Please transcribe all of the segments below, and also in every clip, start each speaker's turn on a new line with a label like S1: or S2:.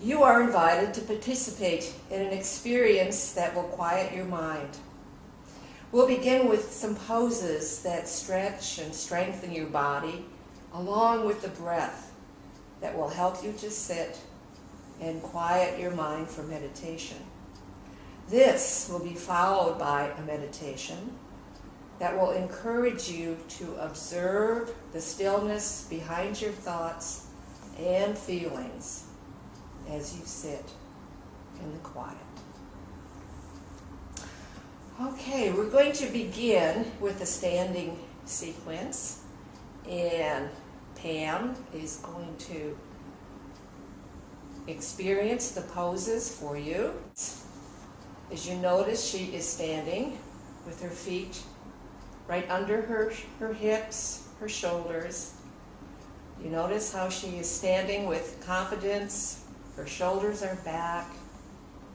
S1: You are invited to participate in an experience that will quiet your mind. We'll begin with some poses that stretch and strengthen your body, along with the breath that will help you to sit and quiet your mind for meditation. This will be followed by a meditation that will encourage you to observe the stillness behind your thoughts and feelings as you sit in the quiet. Okay, we're going to begin with a standing sequence, and Pam is going to experience the poses for you. As you notice, she is standing with her feet right under her hips, her shoulders. You notice how she is standing with confidence. Her shoulders are back.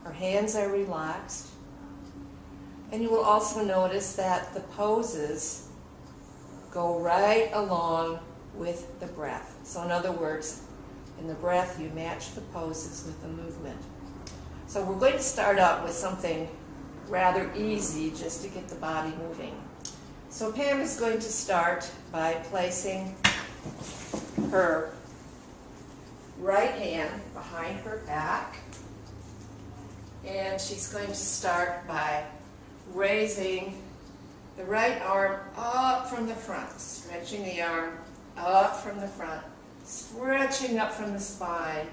S1: Her hands are relaxed. And you will also notice that the poses go right along with the breath. So in other words, in the breath you match the poses with the movement. So we're going to start out with something rather easy just to get the body moving. So Pam is going to start by placing her right hand behind her back, and she's going to start by raising the right arm up from the front, stretching the arm up from the front, stretching up from the spine,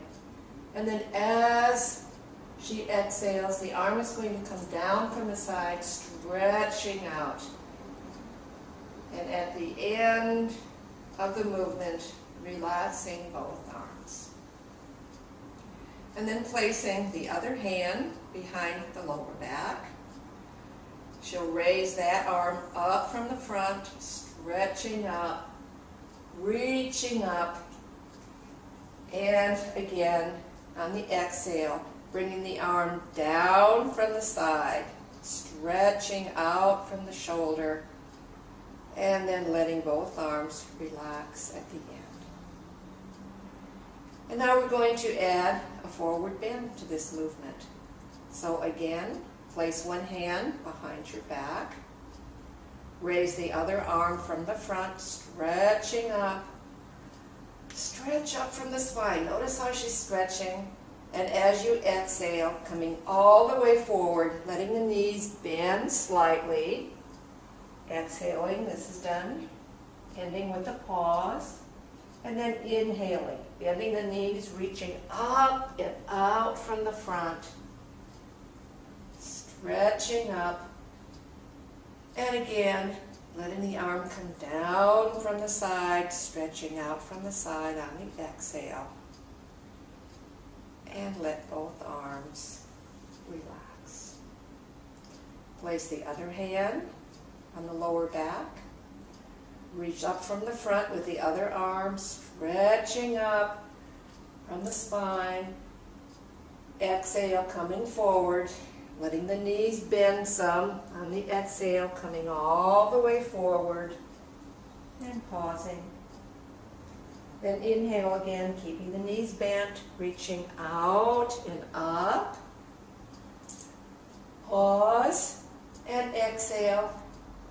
S1: and then as she exhales, the arm is going to come down from the side, stretching out. And at the end of the movement, relaxing both arms. And then placing the other hand behind the lower back. She'll raise that arm up from the front, stretching up, reaching up, and again, on the exhale, bringing the arm down from the side, stretching out from the shoulder, and then letting both arms relax at the end. And now we're going to add a forward bend to this movement. So again, place one hand behind your back, raise the other arm from the front, stretching up, stretch up from the spine. Notice how she's stretching. And as you exhale, coming all the way forward, letting the knees bend slightly. Exhaling, this is done, ending with a pause. And then inhaling, bending the knees, reaching up and out from the front. Stretching up. And again, letting the arm come down from the side, stretching out from the side on the exhale. And let both arms relax. Place the other hand on the lower back. Reach up from the front with the other arm, stretching up from the spine. Exhale, coming forward, letting the knees bend some on the exhale, coming all the way forward and pausing. Then inhale again, keeping the knees bent, reaching out and up. Pause and exhale.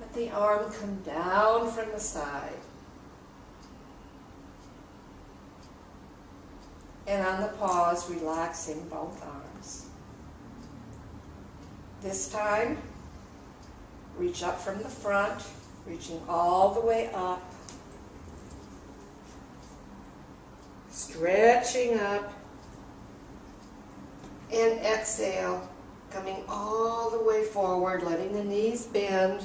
S1: Let the arm come down from the side. And on the pause, relaxing both arms. This time, reach up from the front, reaching all the way up. Stretching up. And exhale, coming all the way forward, letting the knees bend.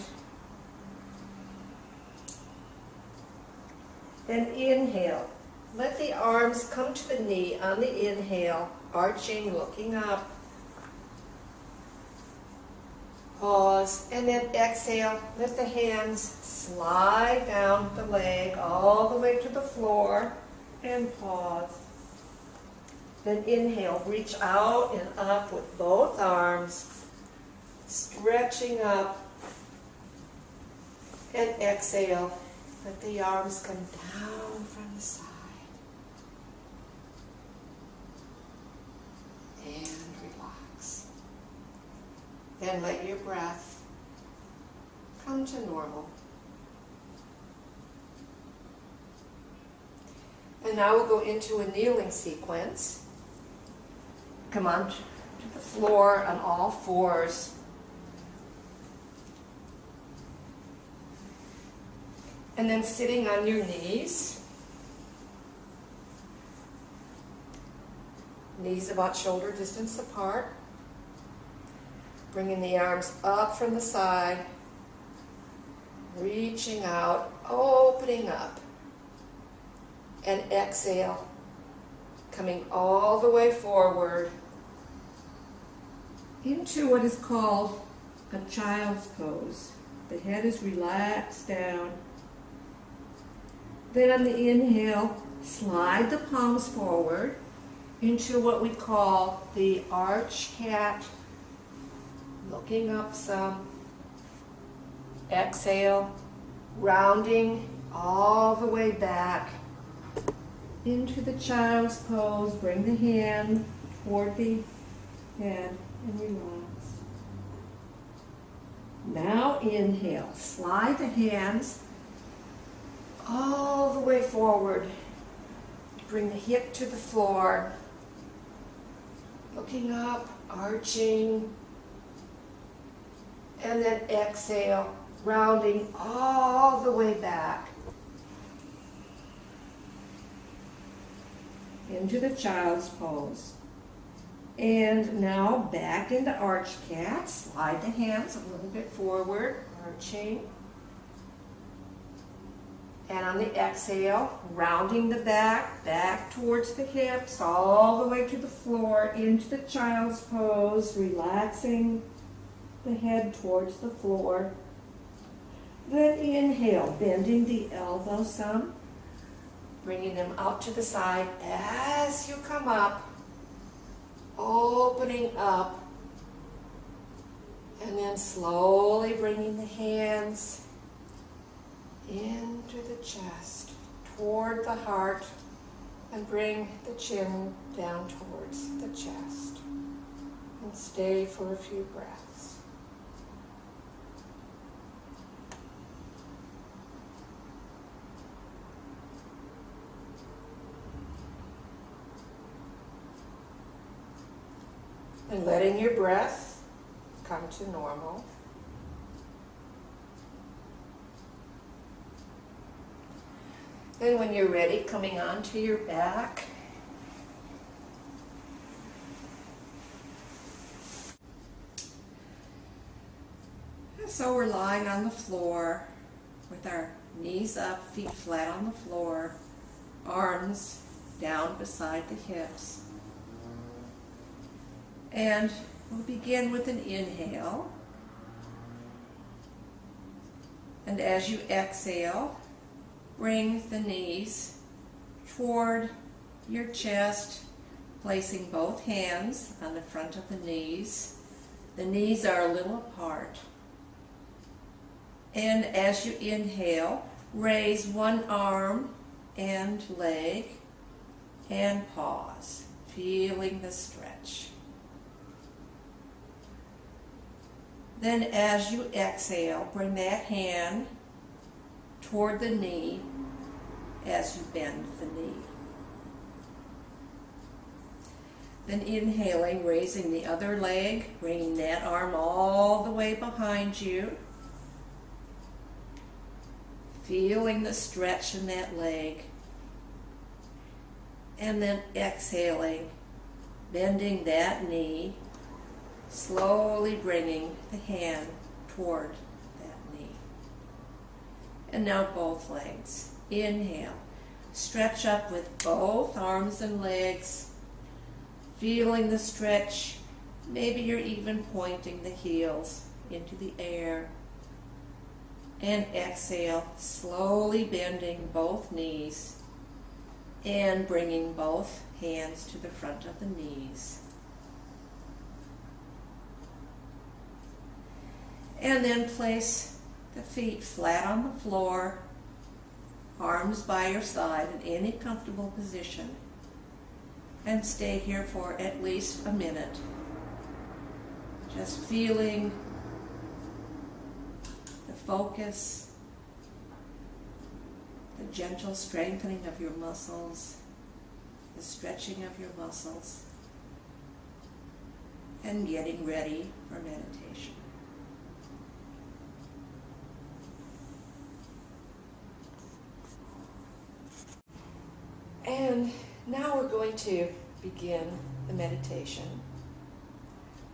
S1: Then inhale. Let the arms come to the knee on the inhale, arching, looking up. Pause, and then exhale. Let the hands slide down the leg all the way to the floor, and pause. Then inhale, reach out and up with both arms, stretching up, and exhale. Let the arms come down from the side. Then let your breath come to normal. And now we'll go into a kneeling sequence. Come on to the floor on all fours. And then sitting on your knees. Knees about shoulder distance apart. Bringing the arms up from the side. Reaching out, opening up. And exhale. Coming all the way forward into what is called a child's pose. The head is relaxed down. Then on the inhale, slide the palms forward into what we call the arch cat. Looking up some. Exhale, rounding all the way back into the child's pose. Bring the hand toward the head and relax. Now inhale, slide the hands all the way forward. Bring the hip to the floor. Looking up, arching. And then exhale, rounding all the way back into the child's pose. And now back into arch cat. Slide the hands a little bit forward, arching. And on the exhale, rounding the back towards the hips, all the way to the floor, into the child's pose, relaxing the head towards the floor. Then inhale, bending the elbows some, bringing them out to the side as you come up, opening up, and then slowly bringing the hands into the chest, toward the heart, and bring the chin down towards the chest. And stay for a few breaths. And letting your breath come to normal. Then when you're ready, coming onto your back. So we're lying on the floor with our knees up, feet flat on the floor, arms down beside the hips. And we'll begin with an inhale. And as you exhale, bring the knees toward your chest, placing both hands on the front of the knees. The knees are a little apart. And as you inhale, raise one arm and leg and pause, feeling the stretch. Then as you exhale, bring that hand toward the knee as you bend the knee. Then inhaling, raising the other leg, bringing that arm all the way behind you. Feeling the stretch in that leg. And then exhaling, bending that knee, slowly bringing the hand toward that knee. And now both legs. Inhale. Stretch up with both arms and legs. Feeling the stretch. Maybe you're even pointing the heels into the air. And exhale, slowly bending both knees and bringing both hands to the front of the knees. And then place the feet flat on the floor, arms by your side in any comfortable position, and stay here for at least a minute. Just feeling the focus, the gentle strengthening of your muscles, the stretching of your muscles, and getting ready for meditation. And now we're going to begin the meditation.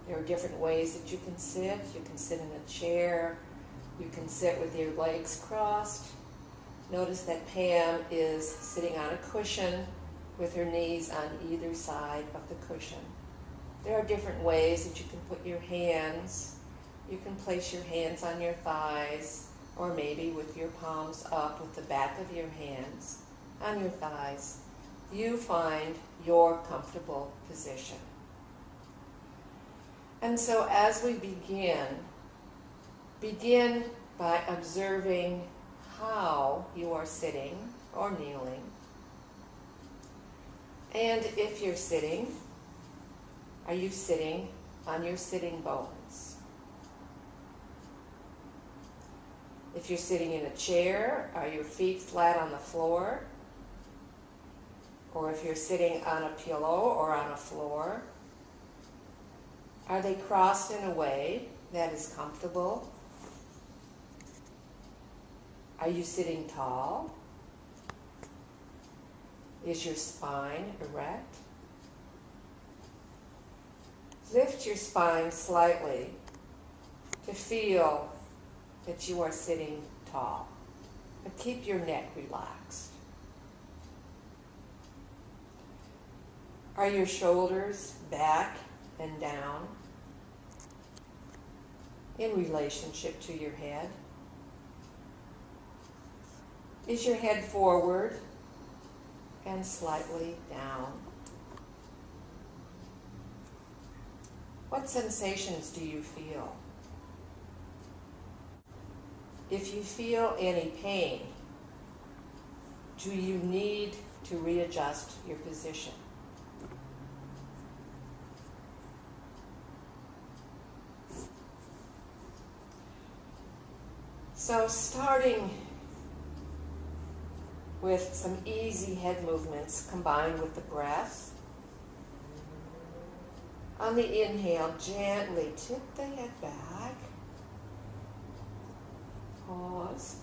S1: There are different ways that you can sit. You can sit in a chair. You can sit with your legs crossed. Notice that Pam is sitting on a cushion with her knees on either side of the cushion. There are different ways that you can put your hands. You can place your hands on your thighs, or maybe with your palms up with the back of your hands on your thighs. You find your comfortable position. And so as we begin by observing how you are sitting or kneeling. And if you're sitting, are you sitting on your sitting bones? If you're sitting in a chair, are your feet flat on the floor? Or if you're sitting on a pillow or on a floor, are they crossed in a way that is comfortable? Are you sitting tall? Is your spine erect? Lift your spine slightly to feel that you are sitting tall, but keep your neck relaxed. Are your shoulders back and down in relationship to your head? Is your head forward and slightly down? What sensations do you feel? If you feel any pain, do you need to readjust your position? So starting with some easy head movements combined with the breath. On the inhale, gently tip the head back. Pause.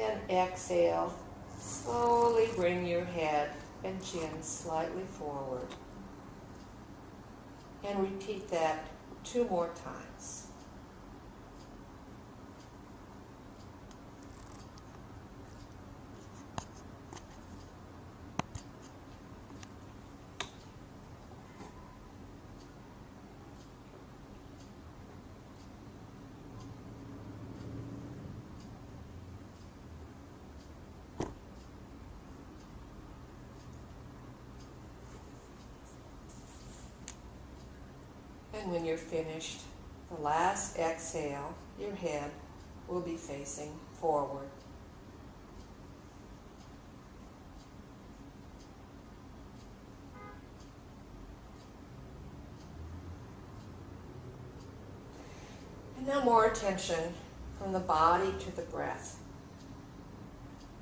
S1: And exhale, slowly bring your head and chin slightly forward. And repeat that 2 more times. And when you're finished, the last exhale, your head will be facing forward. And now more attention from the body to the breath.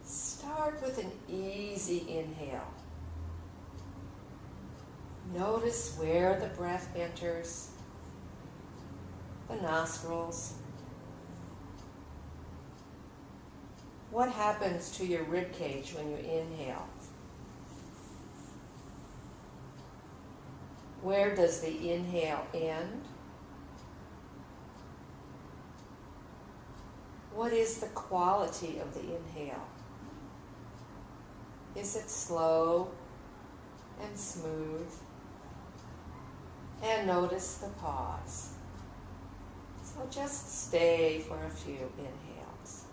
S1: Start with an easy inhale. Notice where the breath enters the nostrils. What happens to your rib cage when you inhale? Where does the inhale end? What is the quality of the inhale? Is it slow and smooth? And notice the pause. So just stay for a few inhales.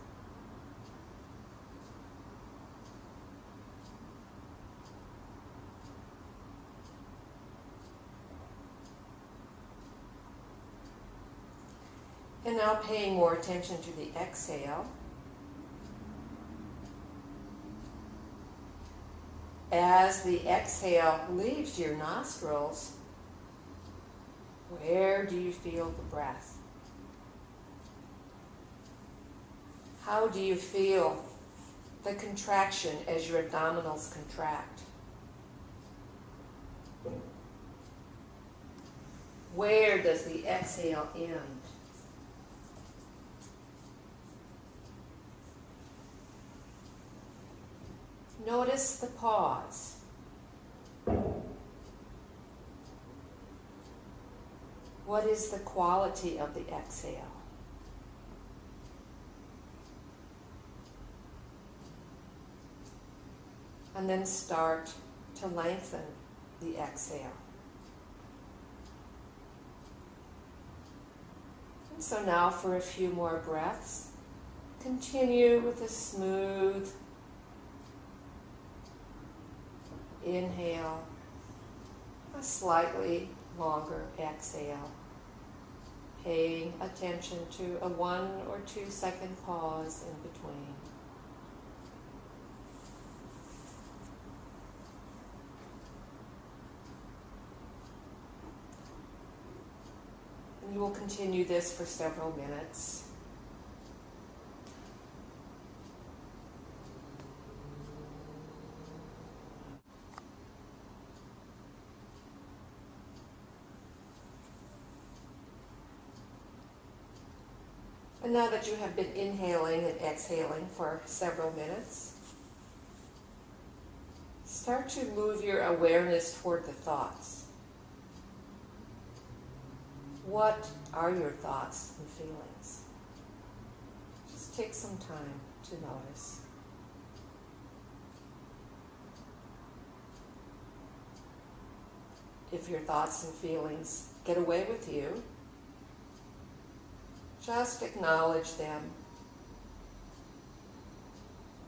S1: And now paying more attention to the exhale. As the exhale leaves your nostrils, Where do you feel the breath? How do you feel the contraction as your abdominals contract? Where does the exhale end? Notice the pause. What is the quality of the exhale? And then start to lengthen the exhale. And so now for a few more breaths, continue with a smooth inhale, a slightly longer exhale, paying attention to a 1 or 2 second pause in between. And you will continue this for several minutes. And now that you have been inhaling and exhaling for several minutes, start to move your awareness toward the thoughts. What are your thoughts and feelings? Just take some time to notice. If your thoughts and feelings get away with you, just acknowledge them.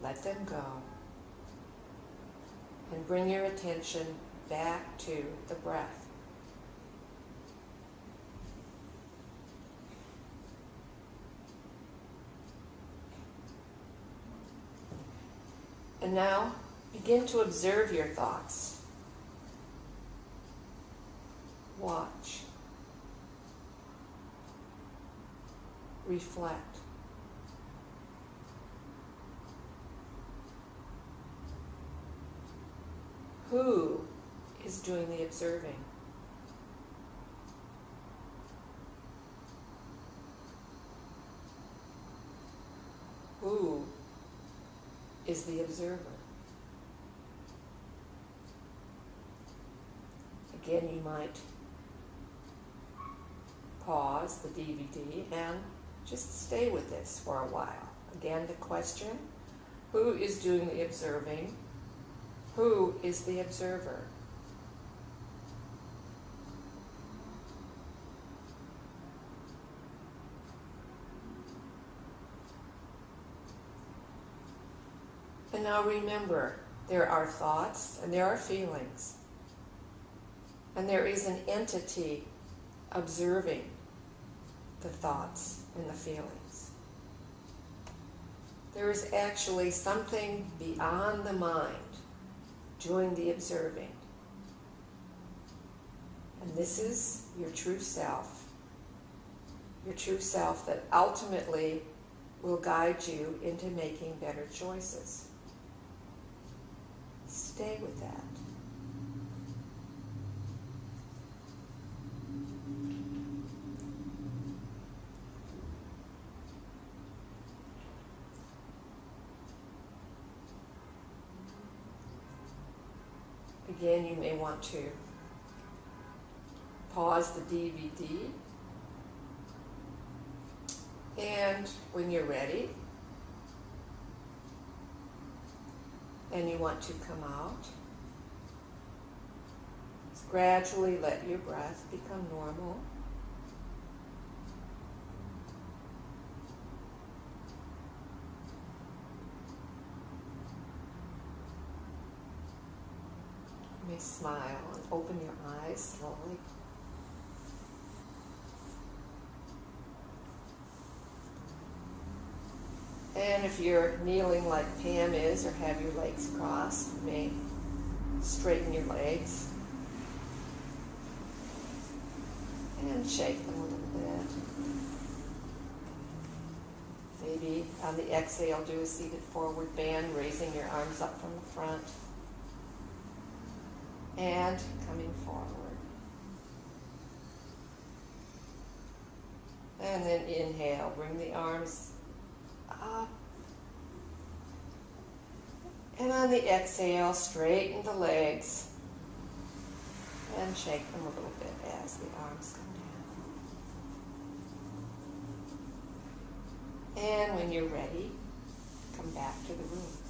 S1: Let them go. And bring your attention back to the breath. And now, begin to observe your thoughts. Watch. Reflect. Who is doing the observing? Who is the observer? Again, you might pause the DVD and just stay with this for a while. Again, the question, who is doing the observing? Who is the observer? And now remember, there are thoughts and there are feelings. And there is an entity observing the thoughts and the feelings. There is actually something beyond the mind doing the observing. And this is your true self. Your true self that ultimately will guide you into making better choices. Stay with that. Again, you may want to pause the DVD, and when you're ready, and you want to come out, just gradually let your breath become normal. You may smile and open your eyes slowly. And if you're kneeling like Pam is, or have your legs crossed, you may straighten your legs. And And shake them a little bit. Maybe on the exhale, do a seated forward bend, raising your arms up from the front. And coming forward. And then inhale, bring the arms up. And on the exhale, straighten the legs. And shake them a little bit as the arms come down. And when you're ready, come back to the room.